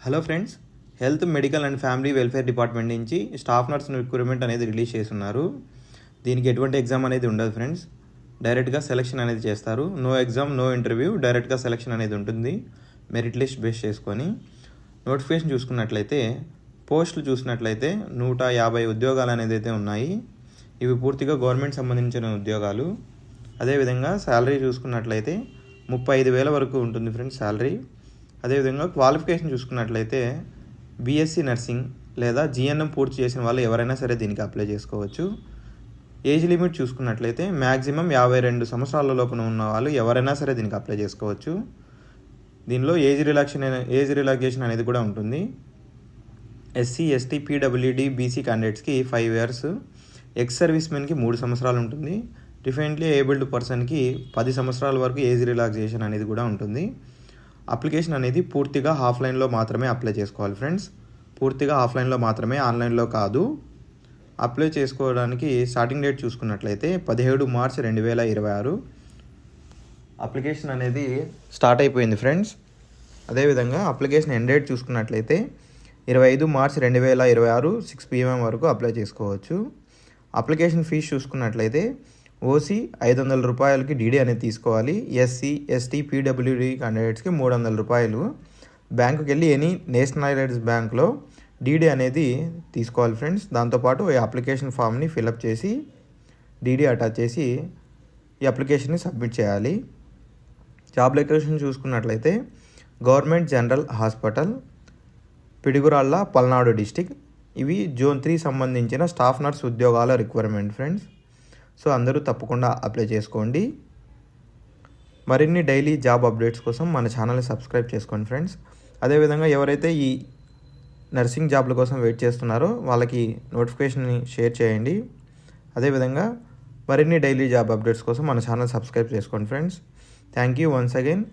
Hello friends, health, medical and family welfare department నుంచి staff nurse recruitment అనేది release చేస్తున్నారు. దీనికి ఎటువంటి ఎగ్జామ్ అనేది ఉండదు ఫ్రెండ్స్. డైరెక్ట్గా సెలెక్షన్ అనేది చేస్తారు. నో ఎగ్జామ్, నో ఇంటర్వ్యూ, డైరెక్ట్గా సెలెక్షన్ అనేది ఉంటుంది మెరిట్ లిస్ట్ బేస్ చేసుకొని. నోటిఫికేషన్ చూసుకున్నట్లయితే, పోస్టులు చూసినట్లయితే 150 ఉద్యోగాలు అనేది అయితే ఉన్నాయి. ఇవి పూర్తిగా గవర్నమెంట్ సంబంధించిన ఉద్యోగాలు. అదేవిధంగా శాలరీ చూసుకున్నట్లయితే 35,000 వరకు ఉంటుంది ఫ్రెండ్స్ శాలరీ. అదేవిధంగా క్వాలిఫికేషన్ చూసుకున్నట్లయితే బీఎస్సీ నర్సింగ్ లేదా జిఎన్ఎం పూర్తి చేసిన వాళ్ళు ఎవరైనా సరే దీనికి అప్లై చేసుకోవచ్చు. ఏజ్ లిమిట్ చూసుకున్నట్లయితే మ్యాక్సిమం 52 సంవత్సరాల లోపున ఉన్న వాళ్ళు ఎవరైనా సరే దీనికి అప్లై చేసుకోవచ్చు. దీనిలో ఏజ్ రిలాక్సేషన్ అనేది కూడా ఉంటుంది. ఎస్సీ, ఎస్టీ, పీడబ్ల్యూడీ, బీసీ క్యాండిడేట్స్కి 5 years, ఎక్స్ సర్వీస్ మెన్కి 3 సంవత్సరాలు ఉంటుంది. డిఫరెంట్లీ ఏబుల్డ్ పర్సన్కి 10 సంవత్సరాల వరకు ఏజ్ రిలాక్సేషన్ అనేది కూడా ఉంటుంది. అప్లికేషన్ అనేది పూర్తిగా ఆఫ్లైన్లో మాత్రమే అప్లై చేసుకోవాలి ఫ్రెండ్స్. పూర్తిగా ఆఫ్లైన్లో మాత్రమే, ఆన్లైన్లో కాదు. అప్లై చేసుకోవడానికి స్టార్టింగ్ డేట్ చూసుకున్నట్లయితే 17 March 2026 అప్లికేషన్ అనేది స్టార్ట్ అయిపోయింది ఫ్రెండ్స్. అదేవిధంగా అప్లికేషన్ ఎండ్ డేట్ చూసుకున్నట్లయితే 25 March 2026 6 PM వరకు అప్లై చేసుకోవచ్చు. అప్లికేషన్ ఫీజు చూసుకున్నట్లయితే ఓసీ 500 రూపాయలకి డీడీ అనేది తీసుకోవాలి. ఎస్సీ, ఎస్టీ, పీడబ్ల్యూడీ క్యాండిడేట్స్కి 300 రూపాయలు. బ్యాంకుకి వెళ్ళి ఎనీ నేషనలైజ్డ్ బ్యాంక్లో డీడీ అనేది తీసుకోవాలి ఫ్రెండ్స్. దాంతోపాటు ఈ అప్లికేషన్ ఫామ్ని ఫిలప్ చేసి డీడీ అటాచ్ చేసి ఈ అప్లికేషన్ని సబ్మిట్ చేయాలి. జాబ్ లొకేషన్ చూసుకున్నట్లయితే government general hospital, Piduguralla, Palnadu district. ఇవి Zone 3 సంబంధించిన స్టాఫ్ నర్స్ ఉద్యోగాల రిక్వైర్మెంట్ ఫ్రెండ్స్. సో అందరూ తప్పకుండా అప్లై చేసుకోండి. మరిన్ని డైలీ జాబ్ అప్డేట్స్ కోసం మన ఛానల్ని సబ్స్క్రైబ్ చేసుకోండి ఫ్రెండ్స్. అదేవిధంగా ఎవరైతే ఈ నర్సింగ్ జాబ్ల కోసం వెయిట్ చేస్తున్నారో వాళ్ళకి నోటిఫికేషన్ని షేర్ చేయండి. అదేవిధంగా మరిన్ని డైలీ జాబ్ అప్డేట్స్ కోసం మన ఛానల్ సబ్స్క్రైబ్ చేసుకోండి friends. Thank you once again.